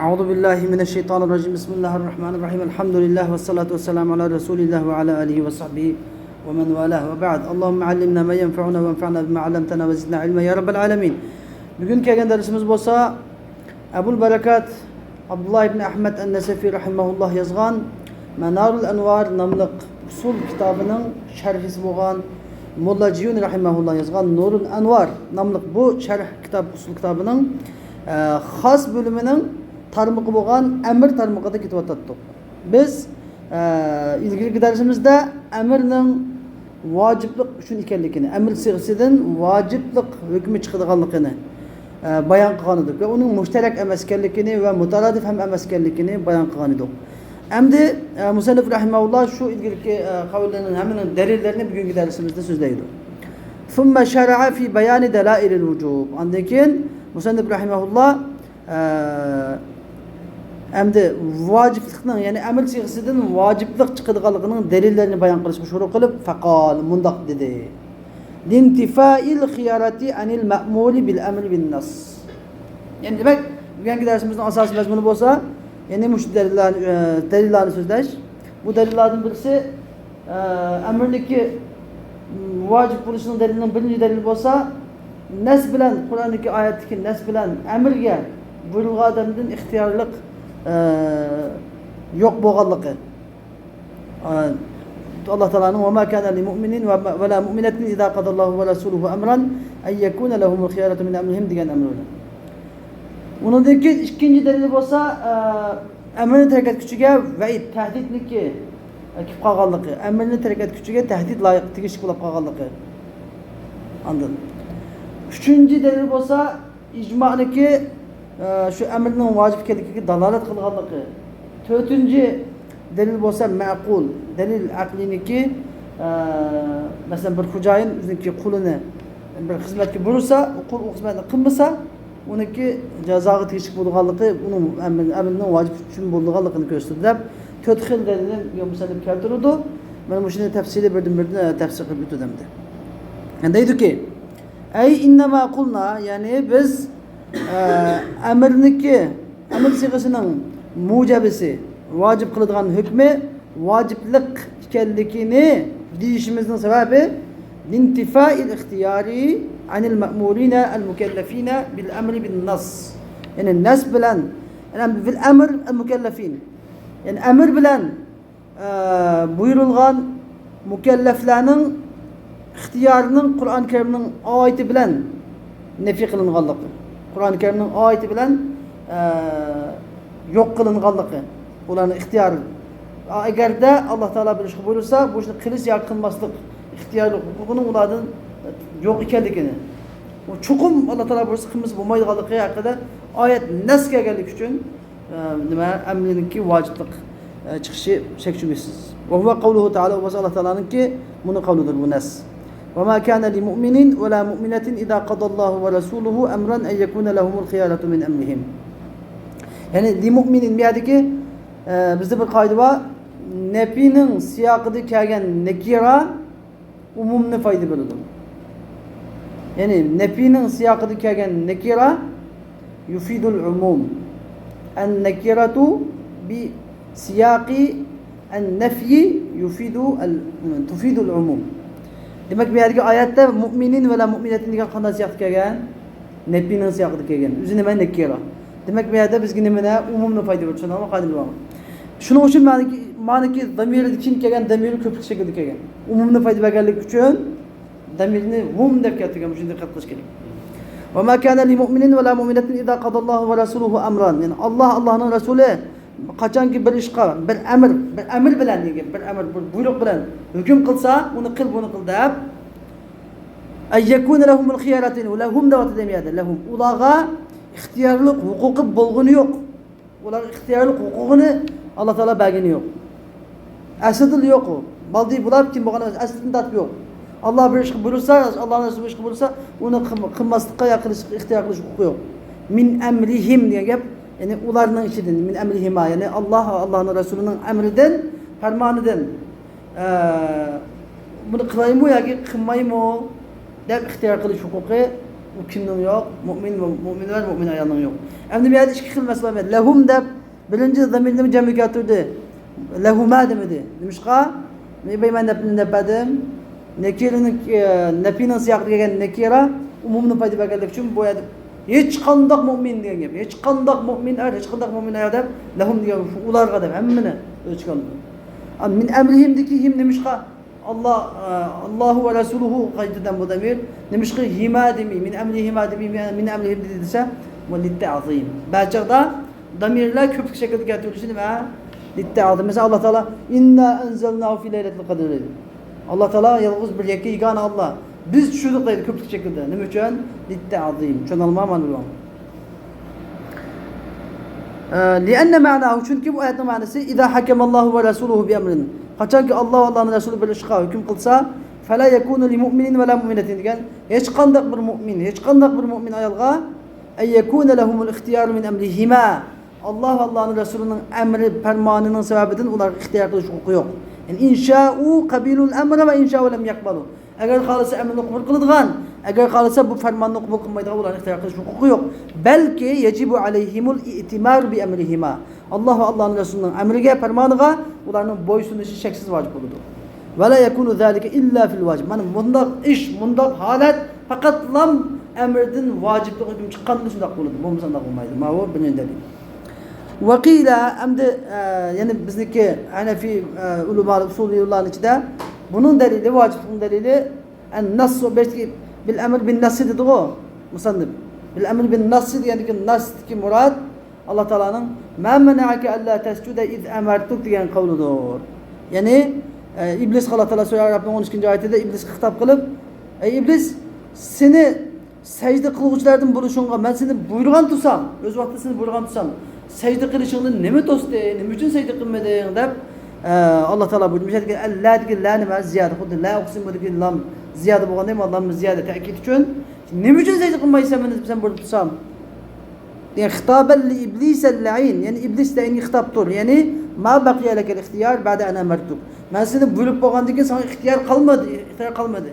أعوذ بالله من الشيطان الرجيم بسم الله الرحمن الرحيم الحمد لله والصلاة والسلام على رسول الله وعلى آله وصحبه ومن والاه وبعد اللهم علمنا ما ينفعنا وانفعنا بما علمتنا وزدنا علما يا رب العالمين. Bugün kelgan dersimiz bo'lsa Abul Barakat Abdullah ibn Ahmad an-Nasafi rahimahullah yozgan Manarul Anvar nomli usul kitobining sharhisi bo'lgan Mulla Jiyun rahimahullah yozgan Nurul Anvar nomli bu sharh kitob usul kitobining xos bo'limining tarmog'i bo'lgan amr tarmog'ida ketib o'tdik. Biz ilgirgi darsimizda amirning vojiblik uchun ekanligini, amr sig'isidan vojiblik hukmi chiqadiganligini bayon qilgan edik va uning mushtarak emas ekanligini va mutaradif ham emas ekanligini bayon qilgan edik. Endi musannif rahimahulloh shu ilgirgi qavllarning hammaning dalillarini bugungi darsimizda so'zlaydi. Thumma shara'a fi bayani dalailil wujub. Undan keyin musannif rahimahulloh endi vojiblikning, ya'ni amr sig'isidan vojiblik chiqadiganligining dalillarini bayon qilishga shuru qilib faqol mundoq dedi. Lintifail xiyarati anil ma'muli bil amri bin nas. Yani demek bugungi darsimizning asosiy mazmuni bo'lsa, ya'ni mush dalillarni so'zlash. Bu dalillardan birisi amrniki vojib bo'lishining dalilining birinchi dalili bo'lsa, nas bilan Qur'ondagi oyatdagi nas bilan amrga buyurilgan odamdan ixtiyorlik yo'q bo'lganligi. Allah Teala'nın ve ma kana li mu'minin ve la mu'minatin iza qadallahu ve rasuluhu amran en yekuna lahumul khiyaratu min amrihim degan amrlar. Uningdagi ikkinchi dalil bo'lsa, amrni tark etuvchiga va'id, tahdidniki kelib qolganligi, amrni tark etuvchiga tahdid loyiq tegish bo'lib qolganligi. Anladın? Üçüncü dalil bo'lsa, ijmo'niki şu amrning vojib ekanligiga dalolat qilganligi. To'rtinchi dalil bo'lsa ma'qul, dalil aqliniki, masalan bir xo'jayin o'ziniki qulini bir xizmatga buyursa, qul o xizmatni qilmasa, uniki jazoga tegishli bo'lganligi, uning amrining vojib uchun bo'lganligini ko'rsatdi deb to'rt xil dalilni musannif keltirdi. Mana bu shuni tafsili birdan-birdan tafsir qilib o'tdimdi. Endi deydiki, ay innama qulna, ya'ni biz amrniki, amr sig'isining mujabisi, vojib qiladigan hukmi vojiblik ekanligini deyishimizning sababi lintifail ixtiyari anil ma'murina al mukallafina bil amri bin nas. Yani nas bilan, yani bil amr al mukallafin. Yani amr bilan buyurilgan mukallaflarning ixtiyorining Qur'on Karimning oyati bilan nafi qilinganligi. Qur'on Karimning oyati bilan yo'q qilinganligi. Ularning ixtiyori. Agarda Alloh taolo bir ish buyursa, bu ishni qilish yoki qilmaslik ixtiyori huquqining ulardan yo'q ekanligini. O chuqum Alloh taolo buyursa qilmas bo'lmaydiganligi haqida oyat nas kelganligi uchun nima amriniki vojiblik chiqishi shak shubhasiz. Va huwa qawluhu taolo, va Alloh taoloninki buni qavlidir bu nas. Va ma kana lil mu'minin va la mu'minatin idza qadallohu va rasuluhu amran an yakuna lahumul khiyaratu min amrihim. Yani li mu'minin biyadiki bizde bir qoida bor. Nefining siyoqida kelgan nakira umumni foyda beradi. Ya'ni nefining siyoqida kelgan nakira yufidul umum. An-nakiratu bi siyaqi an-nafyi tufidu al-umum. Demak bu yerga oyatda mu'minin va la mu'minatin degan qanday siyoqda kelgan? Nefining siyoqida kelgan. O'zi nima nakira? Demak bu yerda bizga nimani umumni foyda beradi. Shunday qoida bor. Shuning uchun maniki damirni kim kelgan, damirni ko'plik shaklida kelgan. Umumni foyda berganlik uchun damirni hum deb keltirgan, shunday qilib qilish kerak. Va ma kana lil mu'minin va la mu'minatin idza qadallohu va rasuluhu amran. Yani Allohning rasuli qachonki bir ishqa, bir amr bilan degan, bir amr, bir buyruq bilan hukm qilsa, uni qil, buni qil deb ayyakuna lahumul khiyaratu va lahum da'wat demiyadi. Lahum ularga ixtiyorlik huquqi bo'lg'ini yo'q. Ular ixtiyorlik huquqini Allah Teala bergeni yok. Aslida yo'q u. Baldi bular kim bo'lgan aslida tatib yo'q. Allah bir ish buyursa, Allohning rasuli bir ish buyursa, uni qilmaslikqa ya qilish, ixtiyor qilish huquqi yo'q. Min amrihim degan gap, ya'ni ularning ichidan min amrihima, ya'ni Allohning rasulining amridan, farmonidan buni qilaymi yoki qilmaymi deb ixtiyor qilish huquqi u kimning yo'q? Mu'minlar, mu'min ayolning yo'q. Endi bu yerda ikki xil masala bor. Lahum deb birinchi zamirni jamga keltirdi. Lahuma demadi. Nimishqa? Men bayman deb badim. Nekiraning nafining siyaqida kelgan nekira umumni paydo berganlik uchun bu yerda hech qanday mu'min degan gap. Hech qanday mu'min hech qanday mu'min ayol deb lahum degan ularga deb hammani o'chgan. Min amrihim him nimishqa? Allahu ve Resuluhu qaytadan bu demir. Nimishqa hima demi, min amrihima demi, min amrihim dediyse bu litta'zim. Ba'chada damirlar köpük şekilde getirilishi nima? Litta'zim. Mesela Allah Teala inna enzelnahu fi leyletil qadr dedi. Allah Teala yalnız bir yegane Allah. Biz tushirdik deydi köpük şekilde. Nima uchun? Litta'zim. Tushunolmayman bu. Lianna ma'nahu çünkü bu ayetning ma'nosi iza hakamallahu ve Resuluhu bi amrin. Qachonki Alloh va Allohning Rasuli bir ishga hukm qilsa, fala yakunu lil mu'minin va la mu'minatin degan hech qanday bir mu'min, hech qanday bir mu'min ayolga ay yakuna lahumul ixtiyor min amrihima. Alloh va Allohning Rasulining amri farmonining sababidan ular ixtiyor qilish huquqi yo'q. Yani insha'u qabilul amra va insha'u lam yaqbalu. Agar xolisa amrni qabul qiladigan, agar xolisa bu farmonni qabul qilmaydigan ularning ixtiyor qilish huquqi yo'q. Balki yajibu alayhimul i'timar bi amrihima. Allah ve Allah'ın Resulü'nün emrige, fermanıga ularning bo'ysunishi cheksiz vacib bo'ladi. Va la yakunu zalika illa fil vacib. Mana bundoq ish, bundoq holat faqat lam emrdan vaciblik hukm chiqqanda shundoq bo'ladi. Bo'lmasa shundoq bo'lmaydi. Ma bu birinchi dalil. Va qila endi ya'ni bizniki Hanafi ulamo usuliylarning ichida bunun dalili, vacibning dalili an-nass bil amr bin nass dedi-ku. Musannif bil amr bin nass degandiki nasdiki murad Allah Teala'nın "Ma mena'ake alla tescude iz emertuk" degan qavlidir. Ya'ni iblis Allah Teala so'rar Rabbning 12-chi oyatida iblisga xitob qilib, "Ey iblis, seni sajda qiluvchilardan bo'lishingga men seni buyurgan tursam, o'z vaqtida seni buyurgan tursam, sajda qilishingni nima to'sdi, nima uchun sajda qilmading?" deb Allah Teala buyurmuş. Allah degan la nima ziyoda, xuddi la uqsimu degan lam ziyoda bo'lganda ham Allohning ziyoda ta'kid uchun nima uchun sajda qilmaysan meni sen buyurib tursam? Yani hitaben li iblisel la'in. Yani iblis de eni hitaptır. Yani ma baqiya lekel ihtiyar ba'da ana mertuk. Ben seni buyurup boğandığı için sana ihtiyar kalmadı. İhtiyar kalmadı.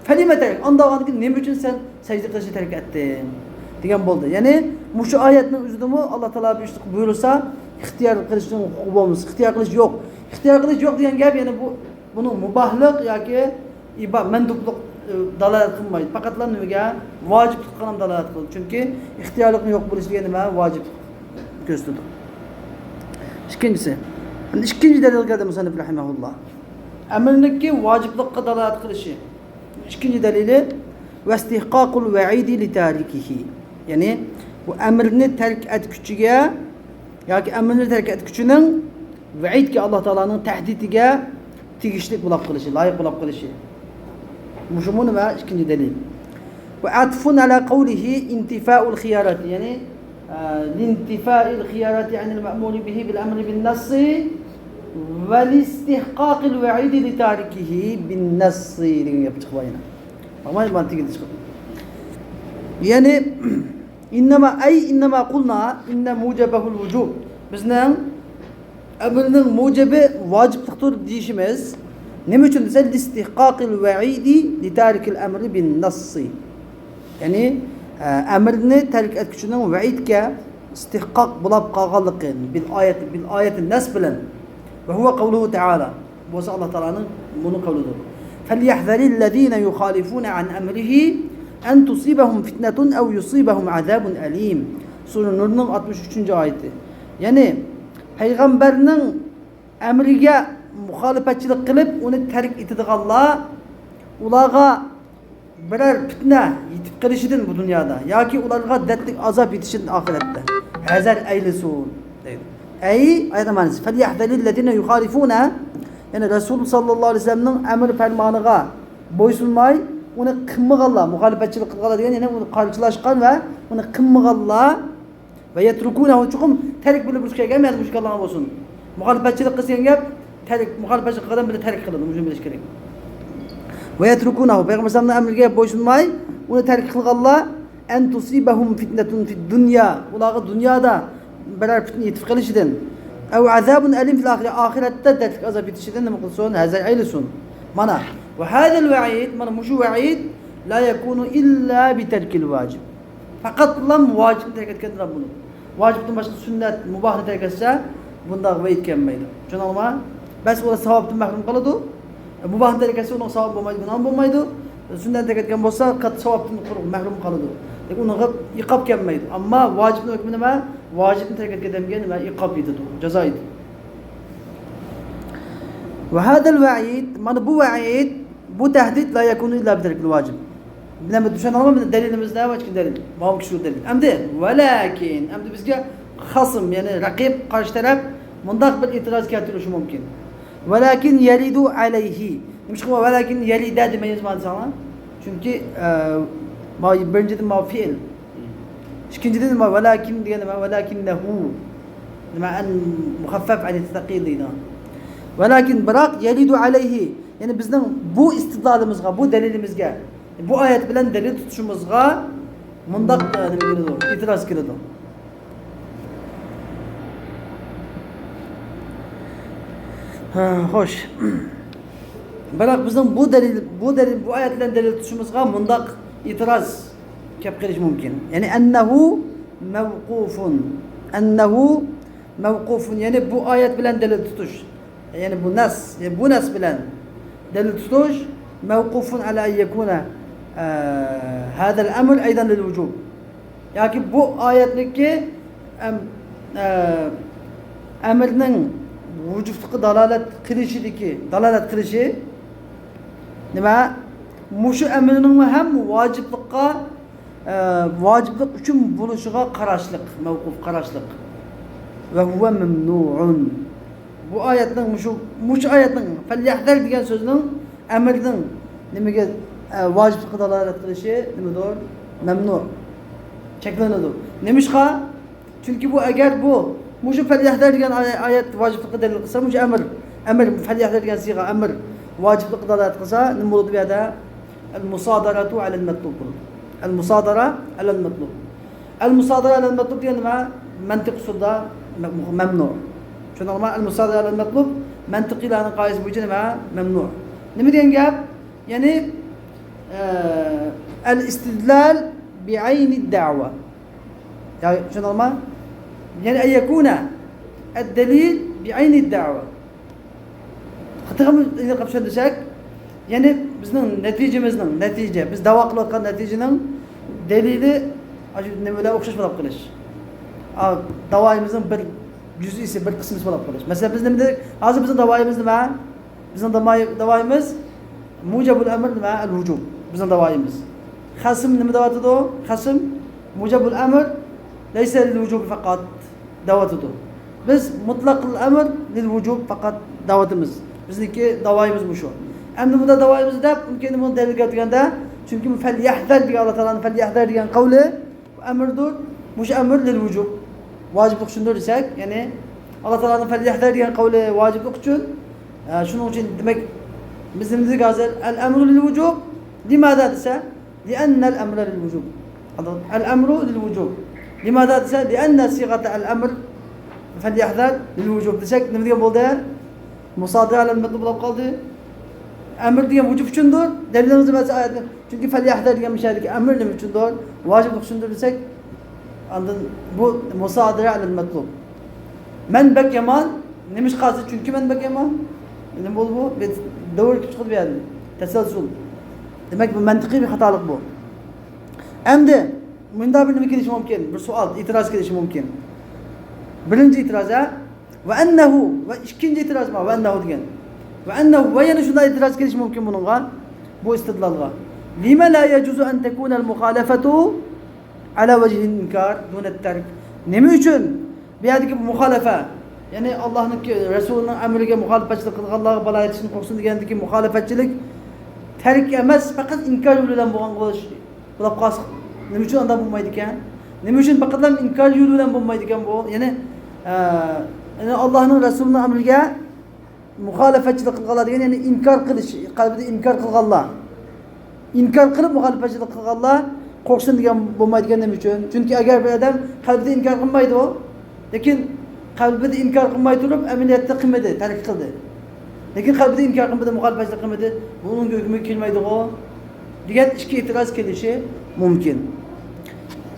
Felime terk. Anda boğandığı ne için sen secde kılışı terk ettin? Diyen boldu. Yani bu şu ayetin üzülümü Allah Teala buyurursa ihtiyar kılışının hukuku olmuş. İhtiyar kılıç yok. İhtiyar kılıç yok diyen gel yani bunun mubahlık ya ki mendupluk dalalet kılmaydı. Fakat lan nüge vacip tutkanım dalalet kıldı. Çünkü ihtiyarlıkın yok buluşu diye nime vacip gösterdi. İkincisi. İkinci delil geldi Musannif rahimahullah. Emrindeki vaciplikka dalalet kılışı. İkinci delili ve istihqaqul ve'idi li tarikihi. Yani bu emrini terk et küçüge ya ki emrini terk et küçünün ve'id ki Allah Teala'nın tehdidige tigişlik bulak kılışı, layık bulak kılışı. Muşumun ve ikinci delil. Ve atfun ala kavlihi intifa'ul khiyarati. Yani lintifa'il khiyarati anil ma'muli bihi bil emri bin nassi ve listihqaqil ve'idi li tarikihi bin nassi diye yapacak bayına. Ama mantıklı çıkıyor. Yani innema kulna inne mucebehul vücub. Bizden emrinin mucebi vacipliktir deyişimiz. Nima uchun desa istihqaqil va'idi li tarikil amri bin nassi. Yani emrini terk etkichining va'idga istihqaq bo'lib qolganligi bil oyati nas bilan ve huwa qawluhu ta'ala. Bu Allah Teala'nın bunu qavlidir. فَلْيَحْذَرِ يُخَالِفُونَ عَنْ أَمْرِهِ أَنْ تُصِيبَهُمْ فِتْنَةٌ أَوْ يُصِيبَهُمْ عَذَابٌ أَلِيمٌ. Sure Nur'un 63. ayeti. Yani peygamberinin emrige muhalefetçilik kılıp onu terk etadiganlar ularga birer fitne yetip kelişidin bu dünyada yoki ularga dertlik azap yetişidin ahirette. Hazar eylesun deydi. Ey ayet manası. Felyahdalillezine yuhalifuna yani Resul sallallahu aleyhi ve sellem'nin emir fermanıga boysunmay onu kımmıgalla muhalefetçilik kılgala diyen yani onu karşılaşkan ve onu kımmıgalla ve yetrukunehu çukum terk bilip bu şey gelmeyen bu şey Allah'a olsun. Muhalefetçilik kısyen gel terk muhalefetçilik kadar bile terk kılın. Müşüm biliş gerek. Ve yetrukunehu Peygamber sallallahu aleyhi ve sellem'nin boysunmay onu terk kılgalla en tusibahum fitnetun fid dünya ulağı dünyada birer fitne yetip kılışıdın. Ev azabun elim fil ahire ahirette dertlik azap yetişidin ne mıkılsın hazır eylesun. Mana ve hadel va'id mana muşu va'id la yakunu illa bi terkil vacib. Fakat lam vacibni terk etganlar bunu. Vacibdan başka sünnet, mubahni terk etse bunda vayit gelmeydi. Şunalma, bes o savabdan mahrum kaladı. Mubahni terk etse onun savabı olmaydı, bundan olmaydı. Sünnet terk etken olsa kat savabdan mahrum kaladı. Onu iqab gelmeydi. Ama vacibin hükmü nima? Vacibni terk etken nima? Iqab yedi, ceza yedi. Ve hadal va'id, mana bu va'id, bu tehdit la yakunu illa bi terkil vacib. Bilmem düşen ama delilimiz ne var ki delil? Bağım şu delil. Emdi velakin, emdi bizge hasım yani rakip karşı taraf mundak bir itiraz keltirişi mümkün. Velakin yelidu aleyhi. Demiş ki velakin yelida demeyiz mi sana? Çünkü birinciden ma fiil. İkinciden ma velakin diye ma velakinnehu. Ma en muhaffaf ali taqil deydi. Velakin bırak yelidu aleyhi. Yani bizden bu istidlalımızga, bu delilimizge, bu ayet bilen delil tutuşumuzga mundak itiraz kıldı. Hoş. Bırak bizim bu ayet bilen delil tutuşumuzga mundak itiraz kepkiriş mümkün. Yani ennehu mevkufun. Yani bu ayet bilen delil tutuş. Yani bu nas bilen delil tutuş mevkufun ala yekuna هذا الأمر أيضا للوجوب. Yani bu ayetteki emirnin vücutluğu dalalet kılışı nima? Muşu emrinin hem vaciplik için buluşuğa karşılık, mevkuf karşılık. Ve huve memnu'un. Bu ayetin muşu ayetin felyahdar diyen sözünün emirinin nimege vaciplik dalalet kılışı nimidir? Memnu. Çeklenedir. Nemişka? Çünkü bu eğer bu muşu felyahdar diyen ayet vaciplik delil kılsa muşu emir felyahdar diyen siga emir vaciplik dalalet kılsa nimuludu biyada el-musadaratu alel-metlub. El-musadara alel-metlub. El-musadara alel-metlub diyen ma mentik usulda memnu. Çünkü normal el-musadara alel-metlub mentik ilanın kayısı bu için memnu. Ne diyen gap? Yani el-istidlal bi'ayni da'va. Yani şu normal yani en yekuna el-delil bi'ayni da'va. Hatta yine kapşan desek yani bizning netice biz da'vo qilayotgan neticenin delili ne böyle o'xshash bo'lib qilish. Da'voyimizning bir juz'isi, bir qismi bo'lib qilish. Mesela biz nima dedik? Hozir bizning da'voyimiz nima? Bizning da'voyimiz mujabul amr nima? Al-vujub. Bizning da'voyimiz. Xasm nima da'vatidi o? Xasm mujabul amr laysa lil-vujub faqat da'vatidi. Biz mutlaqul amr lil-vujub faqat da'vatimiz. Bizniki da'voyimiz bu shu. Endi bunda da'voyimiz deb mumkin buni dalil keltirganda chunki falyahdar degan Alloh taolaning falyahdar degan qavli amrdir. Bu amr lil-vujub. Vaciblik uchundir desak, ya'ni Alloh taolaning falyahdar degan qavli vojiblik uchun, shuning uchun demak biz nima dedik hozir? Al-amru lil-vujub limada desa? Li'anna al-amra lil-vujub. Al-amru lil-vujub. Limada desa? Li'anna sighata al-amr falyahdar lil-vujub desak nima degan bo'ldi? Musadara al-matlub bo'lib qoldi. Amr degan vujub uchundir. Dalilimiz bo'lsa oyatni. Chunki falyahdar degan mishadiki amr nima uchundir? Vojiblik uchundir desak, ondan bu musadara al-matlub. Manbak yaman nimish qasi chunki manbak yaman. Nima bo'ldi bu? Davr chiqib berdi. Tasalsul. Demak bu mantiqiy bir xatolik bu. Endi bunda bir nima kelishi mumkin? Bir savol, e'tiroz kelishi mumkin. Birinchi itiroza va annahu va ikkinchi itiroz ma va annahu degan. Va annahu va yana shunday itiroz kelishi mumkin buningga, bu istidlolga. Lima la yajuzu an takuna al-mukhalafatu ala wajhi al-inkar dun at-tark. Nima uchun bu yerdagi muxolafa, ya'ni Allohning Rasulining amriga muxolifatchilik qilganlarga balo yetishni qo'rqsin degandagi muxolifatchilik tark emas, faqat inkor yo'li bilan bo'lgan bo'lish. Bo'lib qolsa, nima uchun unda bo'lmaydi ekan? Nima uchun faqat inkor yo'li bilan bo'lmaydi ekan bu? Ya'ni Allohning Rasulining amriga muxolifatchilik qilganlar degan, ya'ni inkor qilish, qalbida inkor qilganlar. Inkor qilib muxolifatchilik qilganlar qo'rqsin degan bo'lmaydigan nima uchun? Chunki agar bir odam qalbida inkor qilmaydi u, lekin qalbida inkor qilmay turib amaliyotda qilmadi, tark qildi. Lekin qalbida inkor qilmadi, muxolifatchilik qilmadi, buning hukmi kelmaydi-ku. degan ikki e'tiroz kelishi mumkin.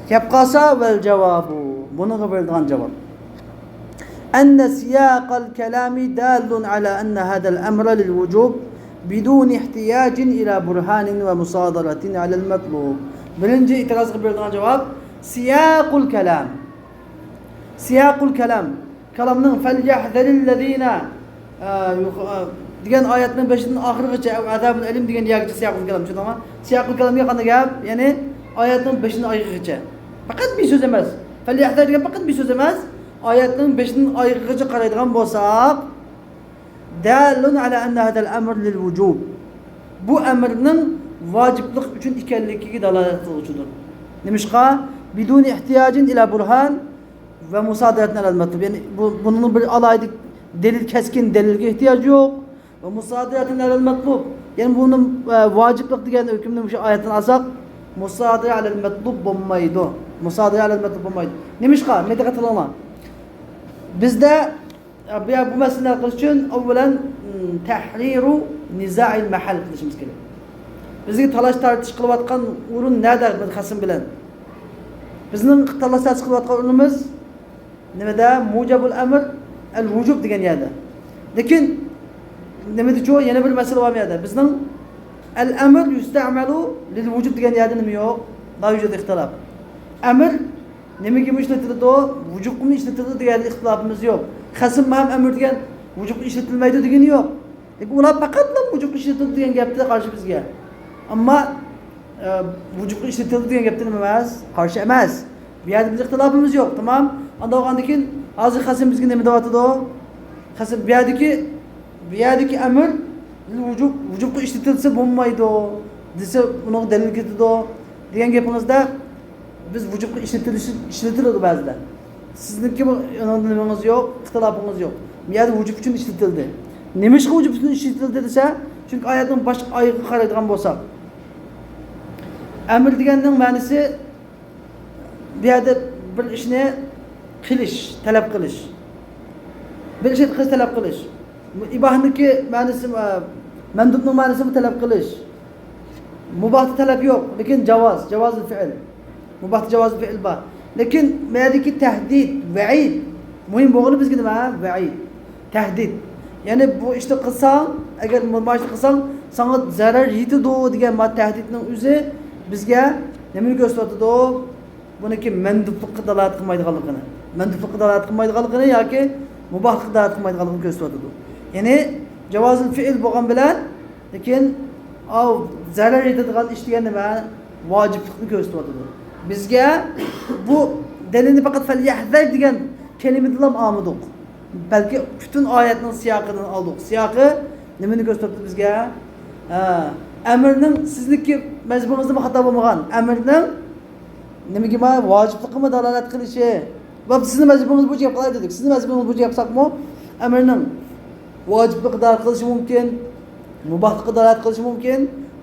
Gap qolsa vel javobu. Bunga berilgan javob. Anna siyaqal kalami dalun ala anna hada al-amra lil wujub bidun ihtiyajin ila burhanin ve musadaratin ala al-matlub. Birinci itirazga berilgan javob siyaqul kalam. Siyaqul kalam. Kalamning falyahdharillazina degan oyatning 5-dan oxirigacha azabul alim degan yergacha siyaqul kalam tushunami? Siyaqul kalamga qanday gap? Ya'ni oyatning 5-dan oxirigacha. Faqat bir so'z emas. Falyahdhar degan faqat bir so'z emas. Oyatning 5-dan oxirigacha qaraydigan bo'lsak, dalun ala anna hadal amr lil wujub. Bu amrning vojiblik uchun ekanligiga dalolat qiluvchidir. Nimishqa? Bidun ihtiyajin ila burhan ve musadaratun alal matlub. Yani bunun bir alaydı delil, keskin delilge ihtiyacı yok. Ve musadaratun alal matlub. Yani bunun vaciplik degan hükümden şu ayetten alsak musadara alal matlub bo'lmaydi. Musadara alal matlub bo'lmaydi. Nimishqa? Nega qatilaman? Bizde bu meseleler qilish uchun avvalan tahriru niza'il mahal qilishimiz kerak. Bizga talash tartish qilayotgan o'rin nada qasim bilan? Bizning talash tartish qilayotgan o'rinimiz nimada? Mujabul amr al-wujub degan yerda. Lekin nimada cho yana bir masala bor bu yerda. Bizning al-amr yusta'malu lil-wujub degan yerda nima yo'q? Mavjud ixtilof. Amr nimaga ishlatiladi? Vujubni ishlatiladi degan ixtilofimiz yo'q. Qasim ham amr degan vujubni ishlatilmaydi degani yo'q. Lekin ular faqat vujubni ishlatiladi degan gapda qarshi bizga. Ammo vujubni ishlatiladi degan gapda nima emas? Qarshi emas. Bu yerda biz ixtilofimiz yo'q, tamam? Anda olgandan keyin hozir qasim bizga nima deyotdi? Qasim bu yerdagi amr vujubni ishlatilsa bo'lmaydi desa uni dalil ketadi degan gapingizda biz vujubni ishlatiladi ba'zida. Sizniki bu nimangiz yo'q, ixtilofingiz yo'q. Bu yerda vujub uchun ishlatildi. Nima uchun vujub uchun ishlatildi desa, chunki oyatning bosh oyiga qaraydigan bo'lsak, amr deganning ma'nosi bu yerda bir ishni qilish, talab qilish. Bir ishni talab qilish. İbahniki ma'nosi, mandubning ma'nosi talab qilish. Mubahda talab yo'q, lekin javozul fi'l. Mubahda javozul fi'l bor. Lekin bu yerdagi tahdid, va'id muhim bo'lgani bizga nima? Va'id, tahdid. Ya'ni bu ishni qilsang, agar mana shuni qilsang, senga zarar yetadi degan tahdidning o'zi bizga nimani ko'rsatadi? Buniki mandublikqa dalolat qilmaydiganligini. Mandublikqa dalolat qilmaydiganligini yoki mubahlikqa dalolat qilmaydiganligini ko'rsatadi. Ya'ni javozul fi'l bo'lgan bilan, lekin zarar yetadigan ish degan nima? Vojiblikni ko'rsatadi. Bizga bu dalilni faqat falyahdhar degan kelimadan olmadik. Balki butun oyatning siyoqidan oldik. Siyoqi nimani ko'rsatdi bizga? Amrning sizniki majburingizda xato bo'lmagan. Amrning nimaga vojiblikmi dalolat qilishi. Va sizning majburingiz bo'yicha gap qilar dedik. Sizning majburingiz bo'yicha gapsakmi? Amrning vojiblikni dalolat qilishi mumkin, mubahlikni dalolat qilishi mumkin,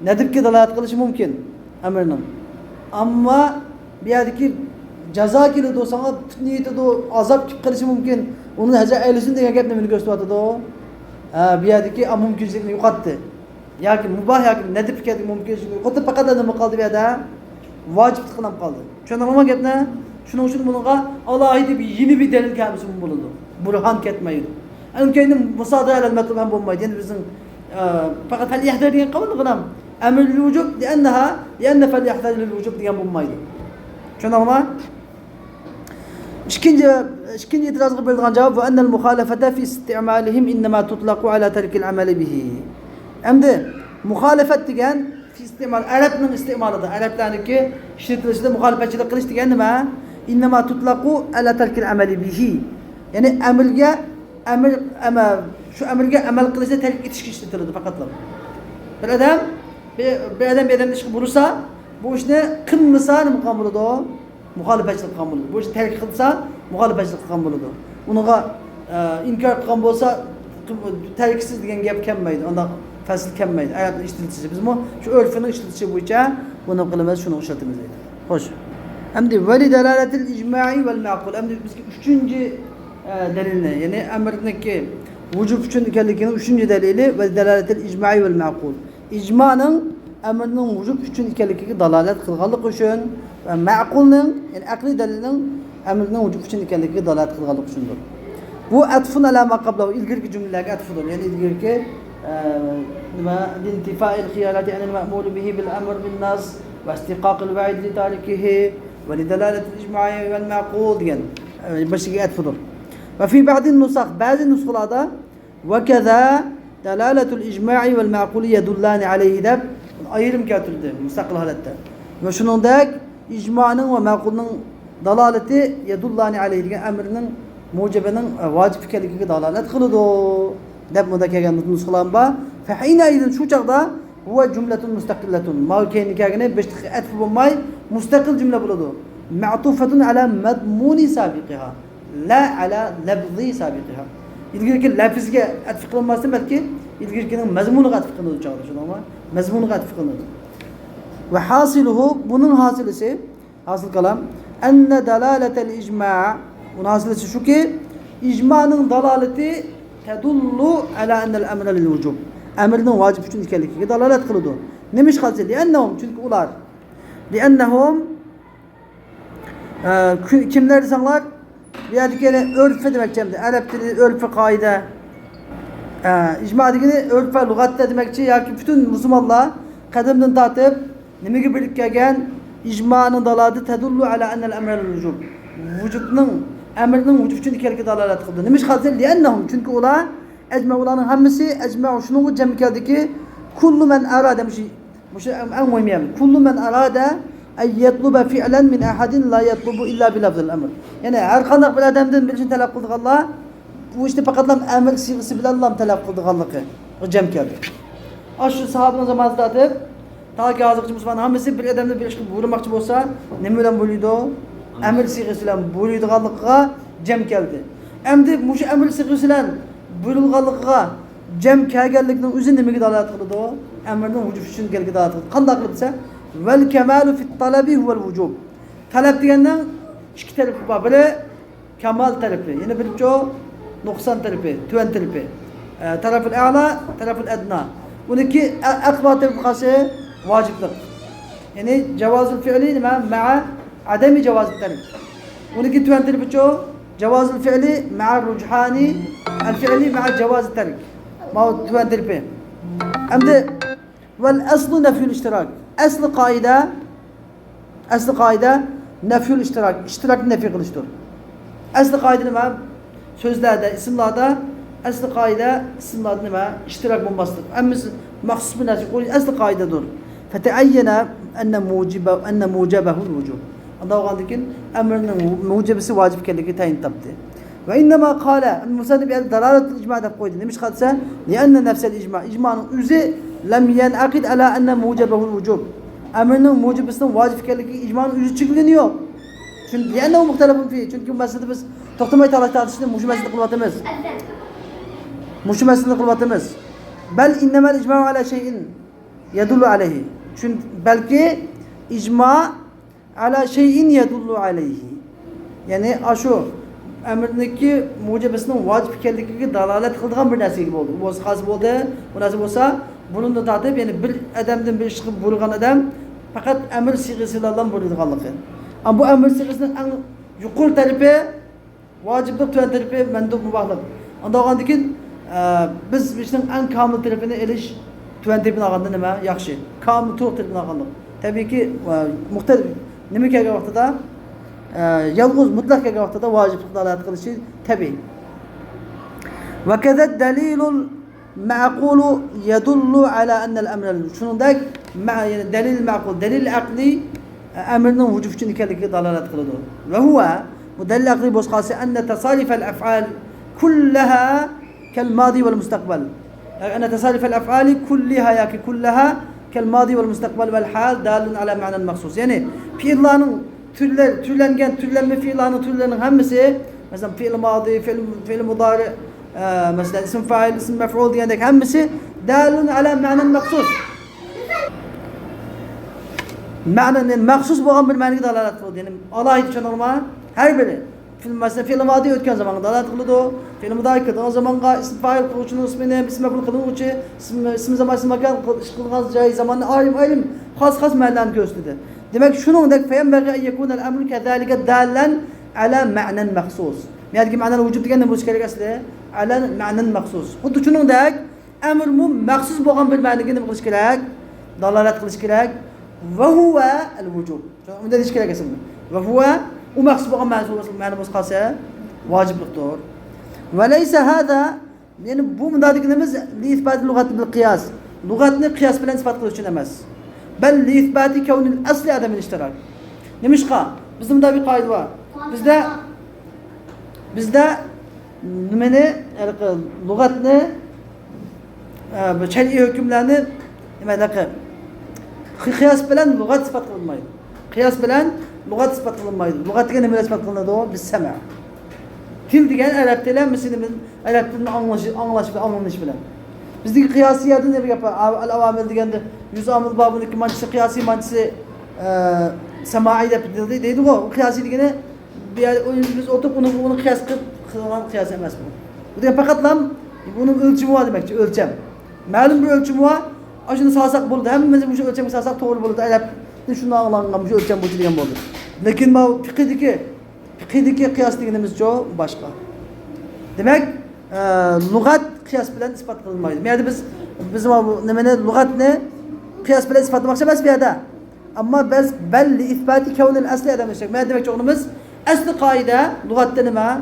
nadbga dalolat qilishi mumkin amrning. Ammo bu yerdagi jazo keladi, senga fitna yetadi, azob kelib qilishi mumkin. Uni haja aylisin degan gap nimani ko'rsatadi? Bu yerdagi mumkinchilikni yo'qotdi. Yoki mubah yoki nadb keladi mumkinchilik. Yo'qotib faqat nima qoldi bu yerda? Vojiblik qilib qoldi. Tushundingizmi gapni? Shuning uchun bunga alohida bir yeni bir dalil kelmisi bo'ladi. Burhan ketmaydi. Keyin musadara alal matlub ham bo'lmaydi. Endi bizning faqat falyahdhar degan qabul qilam. Amr lil wujub lianna falyahdhar lil wujub degan bo'lmaydi. Tushundingizmi? İkinci itirazga berilgan javob va annal muxalafata fi isti'malihim inma tutlaqu ala tarkil amali bihi. Endi muxalafat degan fi isti'mal arabning isti'malida, arablarniki ishlatilishida muxolifatchilik qilish degan nima? Inma tutlaqu ala tarkil amali bihi. Ya'ni şu amirga amal qilishda tark etishga ishlatiladi faqatla. Bir odam ish bo'lsa, bu ishni qilmasa nima qilgan bo'ladi? Muxolifatchilik qilgan bo'ladi. Bu ishni tark qilsa, muxolifatchilik qilgan bo'ladi. Uniga inkor qilgan bo'lsa, tarksiz degan gap kelmaydi. Unda fasl kelmaydi. Arabning ishlatilishi. Biz shu urfning ishlatilishi bo'yicha buni qilamiz, shuni ishlatamiz deydi. Xo'sh. Endi vali dalalatil ijma'i vel ma'qul. Endi bizga 3-chi dalilni, ya'ni amrniki vujub uchun ekanligini 3-chi dalili va dalalatil ijma'i vel ma'qul. İcmanın emrinin vücub üçün ekanligiga dalolat qilganlik uchun va ma'qulning, ya'ni aqliy dalilning emrinin vücub üçün ekanligiga dalolat qilganlik uchundir. Bu atfun ala ma qablahu, ilgirki jumlalarga atfudir. Ya'ni ilgirki nima intifa'il xiyalati anil ma'mur bihi bil amr bin nas va istiqaq al va'id li tarikihi va li dalalat al ijma'i vel ma'qul degan başıga atfudir. Ve fi ba'di nusakh, bazı nusxalarda ve kaza dalalatul icma'i vel ma'quli yedullani aleyhi deb ayrım keltirildi mustaqil holatda. Ve shuningdek ijmoning ve ma'qulning dalalati yedullani aleyhi degan amrning mujibining vojib ekanligiga dalolat qiladi deb bunda kelgan nusxalar bor. Fa hina idin shu chaqda huwa jumlatun mustaqillatun. Ma'kayni kelgani besh atf bo'lmay mustaqil jumla bo'ladi. Ma'tufatun ala madmuni sabiqiha la ala labzi sabiqiha. İlgirki lafzga atf qilinmasdan balki ilgirkining mazmuniga atf qilinadi chog'da, shundaymi? Mazmuniga atf qilinadi. Ve hasiluhu, bunun hasilisi, hasıl kalam enne dalaletel icma', bunun hasilisi şu ki icma'nın dalaleti tedullu ala ennel emre lil vücub. Emrinin vacip üçün ekanligiga dalalet qiladi. Nima ish qilsa? Li'annahum, çünkü ular li'annahum kimler desanlar bu yerdeki örfe demekçi, Arap dili örfe kaide, icma degeni örfe lügatte demekçi, yoki bütün Müslümanlar qadimdan tortib nimaga bilib kelgan icmanın dalalati tadullu ala annal amr lil vücub. Vücubning emrinin vücub üçün ekanligiga dalalat qildi. Nima ish qilsa? Li'annahum, çünkü ular ecma ularning hammasi ecma shunga jam keldiki kullu men arada mushi en muhim. Kullu men arada ay yatluba fi'lan min ahadin la yatlubu illa bi lafzil amr. Yani her qanday bir adamdan bir ishni talab qilganlar bu ishni faqatlam amr siyg'isi bilan Allah talab qilganligi jam keldi. Shu sahobaning zamonida deb taki hozirgi musulmon hammasi bir odamni bir ishni buyurmoqchi bo'lsa, nima bilan bo'ladi? Amr siyg'isi bilan buyuradiganligiga jam keldi. Endi mush amr siyg'isi bilan buyurilganligiga jam kelganlikning o'zi nimaga dalolat qiladi? Amrning vujub uchun kelgan dalolat qiladi. Qanday qilib desa, vel kemalu fit talabi huvel vujub. Talab degandan ikki tarafi bor. Biri kamal tarafi, yana birinchi nuqson tarafi, tuvan tarafi. Taraful a'la, taraful adna. Uniki aqba tarafi qarshi vojiblik. Yani javozul fi'li nima? Ma'a adami javozul tarif. Uniki tuvan tarafi javozul fi'li ma'a rujhani al-fi'li ma'a javozul tarif. Ma tuvan tarafi. Endi vel aslu nefyul iştirak. Aslı kaide nefyul iştirak. İştirak nefi kılıştır. Aslı kaide nima? Sözlerde, isimlarda aslı kaide isimlarda nima? İştirak bulmasıdır. Emmisi mahsus bir nasip koyuyor. Aslı kaidedir. Feteayyene enne mucebehul vücub. Ondan oğandikin emrinin mucebesi vacip kendiki tayin taptı. Ve innema kâle müsaade bir dalaletul icma da koydu. Demiş kadse li'enne nefsel icma. İcmanın üzü lem yen'akid ala enne mucebehul vücub. Emrinin mucibisinin vacip kendiki icmanın üzü çıkılıyor. Çünkü li'enne o muhtelefun fi. Çünkü bu meselede biz toxtamayı tartıştık. Muşu meselede kılvatımız. Muşu meselede kılvatımız. Bel innemel icma ala şeyin yedullu aleyhi. Çünkü belki icma ala şeyin yedullu aleyhi. Yani aşu emrindeki mucibisinin vacip ekanligiga dalolat qiladigan bir narsaga bo'ldi. Bu bo'lsa hozir bo'ldi, bu narsa bo'lsa bundan da tortib, ya'ni bir odamdan bir ish qilib bo'lgan odam faqat amr siyg'isi bilan bo'ladiganligi. Ama bu amr siyg'isining eng yuqori tarafi vojiblik, tuvan tarafi mandub mubahlik. Unda olgandan keyin biz ishning eng komil tarafini elish tuvan tarafini olganda nima yaxshi? Komil to'g'ri tarafini olganlik. Tabiiyki muxtalif nima kelgan vaqtida yalğız mutlak kelgan vaqtida vojiblik dalolat qilishi tabiiy. Va kaza dalilul ma'qulu yadullu ala anna al-amra shuningdek yani dalil ma'qul, dalil aqli amrning vujub uchun ekanligiga dalolat qiladi. Va huwa bu dalil aqli bo'sqasi anna tasalif al-af'al kullaha kal-madi wal-mustaqbal. Anna tasalif al-af'al kullaha yaki kullaha kal-madi wal-mustaqbal wal-hal dalun ala ma'nan makhsus. Yani fiillarning türlenme fiillarının türlerinin hemmisi mesela fiil madi, fiil mudari, mesela isim fail, isim mef'ul diyendek hemmisi dalun ala ma'nan maksus. Ma'nan maksus bo'lgan bir ma'naga dalolat qiladi. Yani Allah için olma her biri mesela film vadi ötken zaman dalat kılıdı. Film mudayı o zaman isim fail kılıçının ismini isim meful kılıcı isim zaman isim makan kılgaz caiz zaman alim has me'len gösterdi. Demek şunun da feyembagi yekun el-emru kezalike dalen ala ma'nen mahsus. Yani ki ma'nen vücub degen bu şekilde asli ala ma'nen mahsus. Xuddi şunun da emr mu mahsus bo'lgan bir ma'nigini qilish kerak, dalolat qilish kerak. Va huwa al-vujub. Unda deyish kerak esimni. Va huwa u mahsus bo'lgan ma'ni bo'lsa vojiblikdir. Va laysa hada yani bu bunda deganimiz li isbat lug'at bil qiyas. Lug'atni qiyas bilan isbot qilish uchun emas. Bel li isbati kawnil asli adam al-ishtirak. Nimishqa? Bizda bir qoida bor. Bizda nimani lug'atni şer'i hükümlerini nimadaqa qiyas bilan lug'at isbot qilinmaydi. Qiyas bilan lug'at isbot qilinmaydi. Lug'atga nima isbot qilinadi? Biz sama. Til degan arab tili muslimin arab tilini anlash bilan. Bizdagi qiyosiyatni nima gap? Al-avamil deganda 100 amil babının manchisi qiyosiy manchisi samai deb deydi-ku. Qiyosiy degani biz o'tib uni qiyas qilgan qiyos emas bu. Bu degan faqatlam bunun ölçümü var demekçi, ölçem. Ma'lum bir ölçümü var. Aşını salsak buldu. Hemimiz bu ölçemi salsak doğru buldu. Arap'ın şunu anlangan bu ölçem bu degan buldu. Lekin bu fiqhdeki qiyas deganimiz çok başka. Demek lug'at qiyas bilan isbot qilinmaydi. Yani biz bu nimani lug'atni qiyas bilan isbotlamoqchi emas bu yerda. Ammo biz balli isbati kawnil asli demiştik. Men demek o'g'limiz asli qoida lug'atda nima?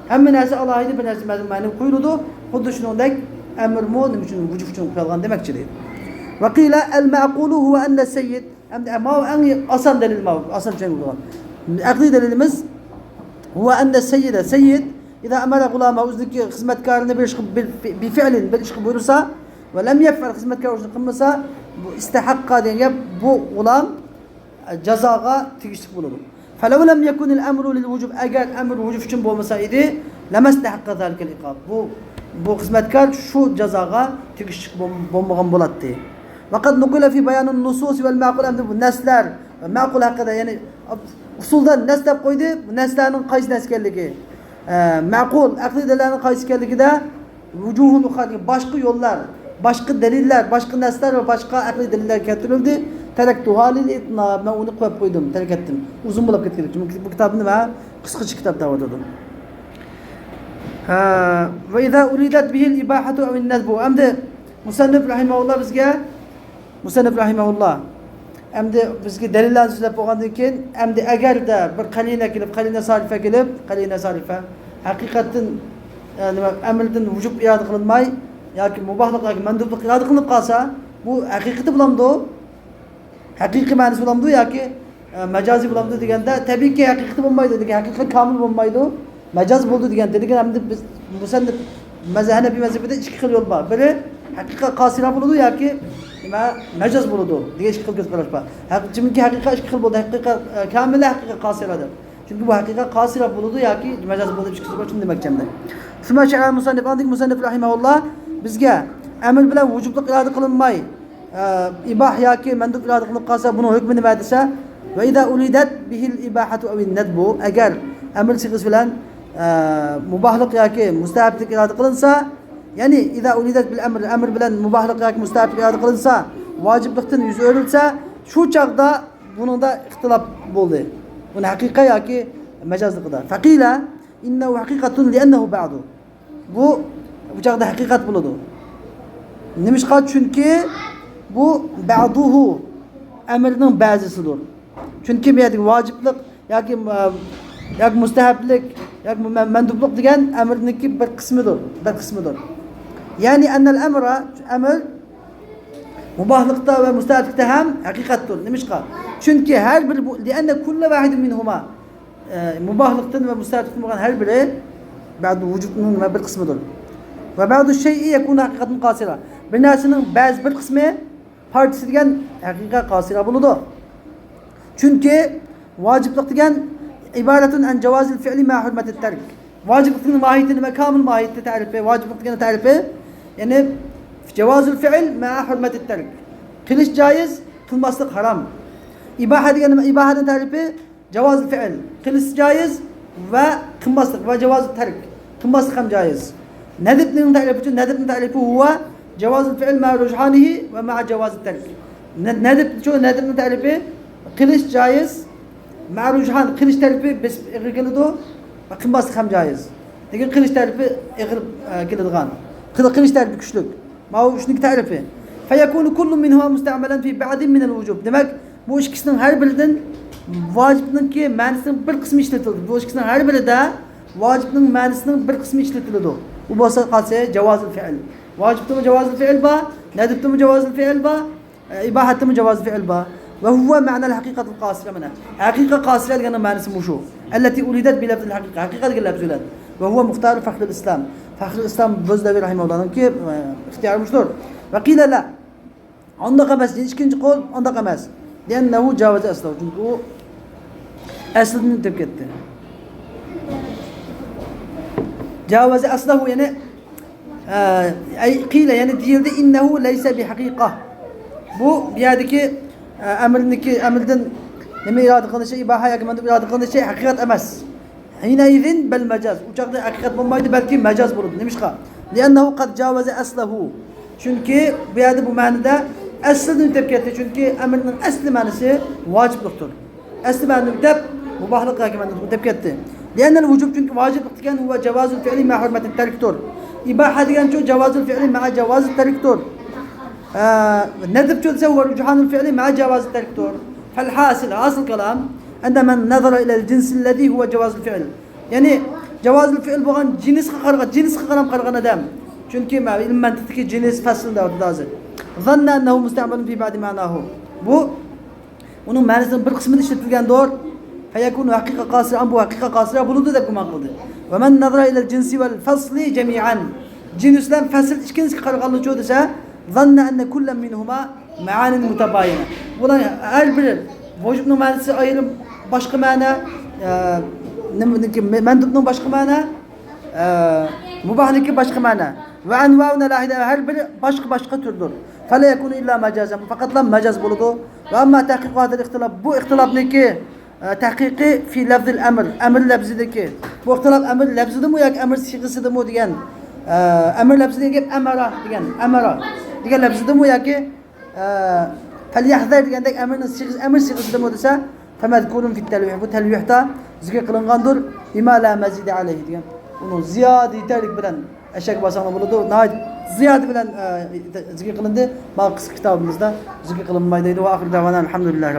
Hamma narsa alohida bir narsa ma'ni qo'yiladi. Xuddi shuningdek amr mu nima uchun vujub uchun qo'yilgan demakchi deydi. Va qila al-ma'qulu huwa anna sayyid amma ang asan dalil ma asan joy bo'lgan. Aqli dalilimiz huwa anna sayyid idha amara gulama o'ziki xizmatkorini bi fi'lin bir ish buyursa va lam yaf'al xizmatkor ishni qilmasa bu istahaqqa degan bu gulam jazoga tegishli bo'ladi. فلو لم يكن الأمر للوجوب أجر أمر وجوب شن بومسايدي لما استحق ذلك العقاب bu hizmetkar şu cezaga tüküşük bombagan bulattı. Fakat nukule fi bayanın nusus vel ma'kul emdi bu nesler ma'kul hakkında yani usuldan neslep koydu bu neslerin kaysi neskerligi ma'kul akli delillerin kaysi neskerligi de vücuhun ukhari başka yollar başka deliller başka nesler ve başka akli deliller getirildi. Terektu halil itna ben onu koyup koydum terk ettim uzun bulup gittim çünkü bu kitabını ben kıskıcı kitap davadım ve iza uridat bihil ibahatu ev nedbu emdi musannif rahimahullah emdi bizge deliller süzlep oğandan keyin emdi eğer de bir kaline sarife hakikatin yani emrden vücub iade kılınmay yoki mubahlık yoki mandublik iade kılınıp kalsa bu hakikati bulamdı haqiqiy ma'nosi bo'lamdi yoki majoziy bo'lamdi deganda tabiiyki haqiqiy bo'lmaydi degan haqiqiy komil bo'lmaydi majoz bo'ldi degan degan hamda biz musannif mazhabi mazhabida ikki xil yo'l bor biri haqiqiy qosira bo'ladi yoki nima majoz bo'ladi degan ikki xil ko'z qarash bor chunki haqiqiy ikki xil bo'ladi haqiqiy komila haqiqiy qosiradir chunki bu haqiqiy qosira bo'ladi yoki majoz bo'ladi ikki xil shuni demoqchimda shuma sha'al musannif rahimahulloh bizga amr bilan vujublik iroda qilinmay ibah yoki mandub iroda qilib qolsa buni hukmi nima desa va idza ulidat bihil ibahatu aw an-nadbu agar amr sig'is bilan mubahlik yoki mustahablik iroda qilinsa ya'ni idza ulidat bil amr bilan mubahlik yoki mustahablik iroda qilinsa vojiblikdan yuz o'rilsa shu chaqda buningda ixtilof bo'ldi buni haqiqiy yoki majozlikda faqila innahu haqiqatun li'annahu ba'du bu chaqda haqiqat bo'ladi nimishqa chunki bu ba'duhu emrinin bazısıdır. Çünkü bir vaciplik yoki mustahablik yoki mandublik degan emrniki bir qismidir. Yani enel emr mubahlıkta ve mustahablikte hem hakikattir. Nimishqa? Çünkü her bir lianne kullu vahidin minhuma mubahlıktan ve mustahabliktan bo'lgan her biri ba'du vücudunun bir qismidir. Ve ba'du şey'i yekunu hakikatun qasira. Bir narsenin bazı bir kısmı partisi degan haqiqiy qosira bo'ladi. Chunki vojiblik degan iboratun an javozil fi'li ma hurmatit tark. Vojiblikning mohiyati va komil mohiyati ta'rifi, vojiblik degan ta'rifi, ya'ni javozil fi'l ma hurmatit tark. Qilish joiz, qilmaslik harom. İbaha degan nima? İbahaning ta'rifi javozil fi'l. Qilish joiz, ve kılmaslık ve cevazı terk. Kılmaslık hem caiz. Nedib'nin tarifi için nedib'nin tarifi huve cevazı fiil ma rujhanihi ve ma cevazı terk. Nedib çoğu nedib'nin tarifi kılıç caiz. Ma rujhan kılıç tarifi biz kılıdo ve kılmaslık hem caiz. Lakin kılıç tarifi kılıdgan. Kılıç tarifi güçlük. Ma o güçlük tarifi. Feyekunu kullu minhuma mustamelen fi ba'din minel vücub. Demek bu ikisinin her birinden vacibinin ki manasının bir kısmı işletildi. Bu ikisinin her biri de vacibinin manasının bir kısmı işletildi. Bu basa kalsa cevazı fiil. Vacibte mi cevazı fiil ba? Nedipte mi cevazı fiil ba? İbahatte mi cevazı fiil ba? Ve huve ma'nel hakikatul kasire mena. Hakika kasire diyen manası bu şu. Elleti ulidet bi lafzil hakika. Hakika diyen lafzülen. Ve huve muhtar Fahri İslam. Fahri İslam Bözdevi rahimahullah'ın ki ihtiyarmıştır. Ve kile la. Onda kamaz. İkinci kol onda kamaz. Liannehu cavaze aslahu. Çünkü o aslını tepki etti. Cavaze aslahu yani kile yani diyildi innehu leyse bi hakika. Bu bir yerdeki emirden neme irade kılınan şey ibaha yakınında irade kılınan şey hakikat emez. Hineyzin bel mecaz. Uçakta hakikat bulmaydı belki mecaz bulundu. Neymiş ka? Liannehu kad cavaze aslahu. Çünkü bir yerde bu manada aslını tepki etti. Çünkü emrin asli manası vacipliktir. Asli manada tep mubahlık hakiminde tepki etti. Lianel vücub çünkü vaciplik diyen huve cevazul fiili ma hurmetin terktur. İbaha diyen çoğu cevazul fiili ma cevazul terktur. Nedip çoğu ise huve rücuhanul fiili ma cevazul terktur. Asıl kelam عندما نظر إلى الجنس الذي هو جواز الفعل. Yani cevaz الفعل boğan cins kıkaram kargan adam. Çünkü mantıktaki cins faslında orada hazır. Zanna ennehu mustamalun fi ba'di ma'nahu. Bu onun manasının bir kısmını işletilgen doğru. Feyekunu hakika kasira bu hakika kasira bulundu da kuman kıldı. Ve men nazara ila cinsi vel fasli cemi'an. Cinslen fasl ikiniz karganlı çoğu dese zanna enne kullen minhuma ma'anin mutabayine. Bunlar her biri vücudun manası ayrım başka mana mendubun başka mana mubahniki başka mana ve enva'una lahide her biri başka türdür. Fele yekunu illa mecazen. Fakat lan mecaz buludu. Ve amma tahkiku hadel ihtilaf. Bu ihtilaf ne ki? Tahkiki fi lafzil emir. Emir lafzideki. Bu ihtilaf emir lafzidi mi yak emir sigisidi mi diyen. Emir lafzideki emara diyen. Emara. Diyen lafzidi mi yak ki? Felyahzer diyen dek emir sigisidi mi dese. Femezkurun fit telvih. Bu telvihta zikir kılıngandır. İma la mezide aleyhi diyen. Onu ziyade iterik bilen eşek basanı buludu. Ziyade bilen zikir kılındı. Bazı kitabımızda zikir kılınmaydaydı. Ve ahir davana elhamdülillah.